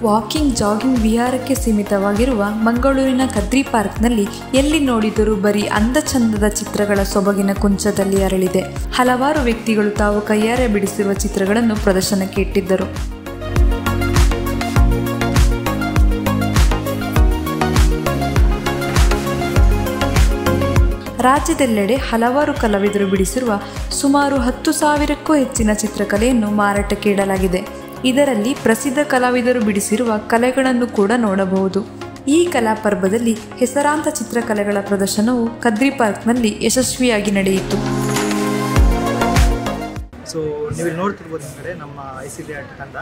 Walking jogging ವಿಹಾರಕ್ಕೆ ಸೀಮಿತವಾಗಿರುವ ಮಂಗಳೂರಿನ ಕದ್ರಿ ಪಾರ್ಕ್ನಲ್ಲಿ ಎಲ್ಲಿ ನೋಡಿದರೂ ಬರೀ ಅಂದಚಂದದ ಚಿತ್ರಗಳ ಸೊಬಗಿನ ಕುಂಚದಲ್ಲಿ ಅರಳಿದೆ. ಹಲವಾರು ವ್ಯಕ್ತಿಗಳು ತಾವು ಕೈಯಾರೆ ಬಿಡಿಸಿರುವ ಚಿತ್ರಗಳನ್ನು ಪ್ರದರ್ಶನಕ್ಕೆ ಇಟ್ಟಿದ್ದರು. ರಾಜ್ಯದೆಲ್ಲೆಡೆ ಹಲವಾರು ಕಲಾವಿದರು ಬಿಡಿಸಿರುವ ಸುಮಾರು 10,000ಕ್ಕೂ ಹೆಚ್ಚಿನ ಚಿತ್ರಕಲೆಯನ್ನು ಮಾರಾಟಕ್ಕೆ ಇಡಲಾಗಿದೆ. ಇದರಲ್ಲಿ ಪ್ರಸಿದ್ಧ ಕಲಾವಿದರು ಬಿಡಿಸಿರುವ ಕಲೆಗಳನ್ನು ಕೂಡ ನೋಡಬಹುದು. ಈ ಕಲಾ ಪರ್ವದಲ್ಲಿ ಹೆಸರಾಂತ ಚಿತ್ರಕಲೆಗಳ ಪ್ರದರ್ಶನವು ಕದ್ರಿ ಪಾರ್ಕ್ನಲ್ಲಿ ಯಶಸ್ವಿಯಾಗಿ ನಡೆಯಿತು. ಸೊ ನೀವು ನೋಡ್ತಿರ್ಬೋದು ಹಿಂಗಡೆ ನಮ್ಮ ICD ಆರ್ಟ್ ತಂಡ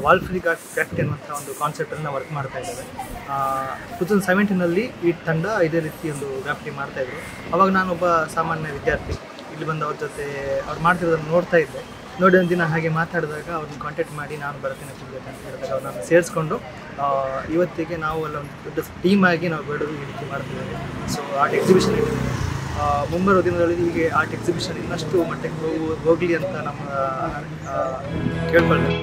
ವಾಲ್ ಫ್ರೀ ಕ್ರಾಫ್ಟ್ ಎನ್ನುವಂಥ ಒಂದು ಕಾನ್ಸೆಪ್ಟನ್ನು ವರ್ಕ್ ಮಾಡ್ತಾ ಇದ್ದಾರೆ. 2017ನಲ್ಲಿ ಈ ತಂಡ ಇದೇ ರೀತಿ ಒಂದು ವ್ಯಾಪ್ತಿ ಮಾಡ್ತಾಯಿದ್ರು. ಅವಾಗ ನಾನೊಬ್ಬ ಸಾಮಾನ್ಯ ವಿದ್ಯಾರ್ಥಿ ಇಲ್ಲಿ ಬಂದು ಅವ್ರ ಜೊತೆ ಅವ್ರು ಮಾಡ್ತಿರೋದನ್ನು ನೋಡ್ತಾ ಇದ್ದೆ. ನೋಡಿ ಒಂದು ದಿನ ಹಾಗೆ ಮಾತಾಡಿದಾಗ ಅವ್ರನ್ನ ಕಾಂಟ್ಯಾಕ್ಟ್ ಮಾಡಿ ನಾನು ಬರ್ತೀನಿ ಅಂತ ಹೇಳಿದಾಗ ಅವ್ರನ್ನ ಸೇರಿಸ್ಕೊಂಡು ಇವತ್ತಿಗೆ ನಾವು ಎಲ್ಲ ಒಂದು ದೊಡ್ಡ ಟೀಮಾಗಿ ನಾವು ಬೇಡೋದು ಈ ರೀತಿ ಮಾಡ್ತಿದ್ದೇವೆ. ಸೊ ಆರ್ಟ್ ಎಕ್ಸಿಬಿಷನ್ ಇದೆ ಮುಂಬರುವ ದಿನಗಳಲ್ಲಿ. ಹೀಗೆ ಆರ್ಟ್ ಎಕ್ಸಿಬಿಷನ್ ಇನ್ನಷ್ಟು ಮಟ್ಟಕ್ಕೆ ಹೋಗಲಿ ಅಂತ ನಮ್ಮ ಕೇಳ್ಕೊಳ್ತೇವೆ.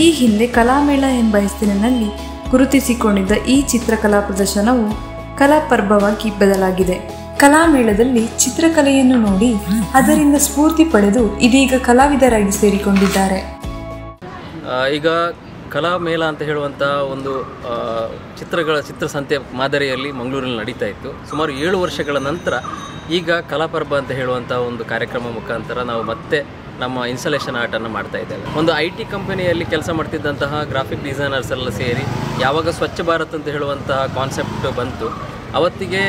ಈ ಹಿಂದೆ ಕಲಾಮೇಳ ಎಂಬ ಹೆಸರಿನಲ್ಲಿ ಗುರುತಿಸಿಕೊಂಡಿದ್ದ ಈ ಚಿತ್ರಕಲಾ ಪ್ರದರ್ಶನವು ಕಲಾ ಪರ್ವವಾಗಿ ಬದಲಾಗಿದೆ. ಕಲಾಮೇಳದಲ್ಲಿ ಚಿತ್ರಕಲೆಯನ್ನು ನೋಡಿ ಅದರಿಂದ ಸ್ಫೂರ್ತಿ ಪಡೆದು ಇದೀಗ ಕಲಾವಿದರಾಗಿ ಸೇರಿಕೊಂಡಿದ್ದಾರೆ. ಈಗ ಕಲಾಮೇಳ ಅಂತ ಹೇಳುವಂಥ ಒಂದು ಚಿತ್ರಸಂತೆ ಮಾದರಿಯಲ್ಲಿ ಮಂಗಳೂರಿನಲ್ಲಿ ನಡೀತಾ ಇತ್ತು. ಸುಮಾರು 7 ವರ್ಷಗಳ ನಂತರ ಈಗ ಕಲಾಪರ್ವ ಅಂತ ಹೇಳುವಂಥ ಒಂದು ಕಾರ್ಯಕ್ರಮ ಮುಖಾಂತರ ನಾವು ಮತ್ತೆ ನಮ್ಮ ಇನ್ಸ್ಟಾಲೇಷನ್ ಆರ್ಟನ್ನು ಮಾಡ್ತಾ ಇದ್ದೇವೆ. ಒಂದು IT ಕಂಪನಿಯಲ್ಲಿ ಕೆಲಸ ಮಾಡ್ತಿದ್ದಂತಹ ಗ್ರಾಫಿಕ್ ಡಿಸೈನರ್ಸ್ ಎಲ್ಲ ಸೇರಿ ಯಾವಾಗ ಸ್ವಚ್ಛ ಭಾರತ್ ಅಂತ ಹೇಳುವಂತಹ ಕಾನ್ಸೆಪ್ಟ್ ಬಂತು ಅವತ್ತಿಗೆ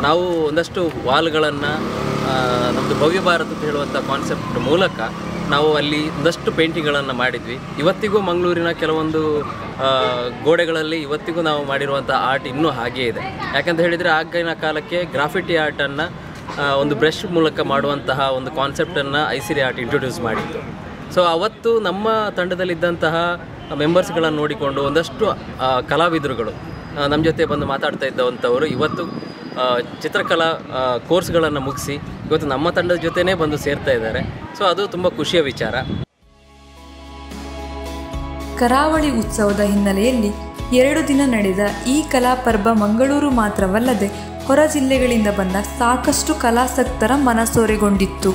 ನಾವು ಒಂದಷ್ಟು ವಾಲ್ಗಳನ್ನು ನಮ್ಮದು ಭವ್ಯ ಭಾರತ್ ಅಂತ ಹೇಳುವಂಥ ಕಾನ್ಸೆಪ್ಟ್ ಮೂಲಕ ನಾವು ಅಲ್ಲಿ ಒಂದಷ್ಟು ಪೇಂಟಿಂಗ್ಗಳನ್ನು ಮಾಡಿದ್ವಿ. ಇವತ್ತಿಗೂ ಮಂಗಳೂರಿನ ಕೆಲವೊಂದು ಗೋಡೆಗಳಲ್ಲಿ ಇವತ್ತಿಗೂ ನಾವು ಮಾಡಿರುವಂಥ ಆರ್ಟ್ ಇನ್ನೂ ಹಾಗೇ ಇದೆ. ಯಾಕಂತ ಹೇಳಿದರೆ ಆಗಿನ ಕಾಲಕ್ಕೆ ಗ್ರಾಫಿಟಿ ಆರ್ಟನ್ನು ಒಂದು ಬ್ರಷ್ ಮೂಲಕ ಮಾಡುವಂತಹ ಒಂದು ಕಾನ್ಸೆಪ್ಟನ್ನು ICD ಆರ್ಟ್ ಇಂಟ್ರೊಡ್ಯೂಸ್ ಮಾಡಿತ್ತು. ಸೊ ಅವತ್ತು ನಮ್ಮ ತಂಡದಲ್ಲಿದ್ದಂತಹ ಮೆಂಬರ್ಸ್ಗಳನ್ನು ನೋಡಿಕೊಂಡು ಒಂದಷ್ಟು ಕಲಾವಿದರುಗಳು ನಮ್ಮ ಜೊತೆ ಬಂದು ಮಾತಾಡ್ತಾ ಇದ್ದವಂಥವರು ಇವತ್ತು ಚಿತ್ರಕಲಾ ಕೋರ್ಸ್ಗಳನ್ನು ಮುಗಿಸಿ ಇವತ್ತು ನಮ್ಮ ತಂಡದ ಜೊತೆನೇ ಬಂದು ಸೇರ್ತಾ ಇದ್ದಾರೆ. ಸೊ ಅದು ತುಂಬ ಖುಷಿಯ ವಿಚಾರ. ಕರಾವಳಿ ಉತ್ಸವದ ಹಿನ್ನೆಲೆಯಲ್ಲಿ 2 ದಿನ ನಡೆದ ಈ ಕಲಾ ಪರ್ವ ಮಂಗಳೂರು ಮಾತ್ರವಲ್ಲದೆ ಹೊರ ಜಿಲ್ಲೆಗಳಿಂದ ಬಂದ ಸಾಕಷ್ಟು ಕಲಾಸಕ್ತರ ಮನಸೂರೆಗೊಂಡಿತ್ತು.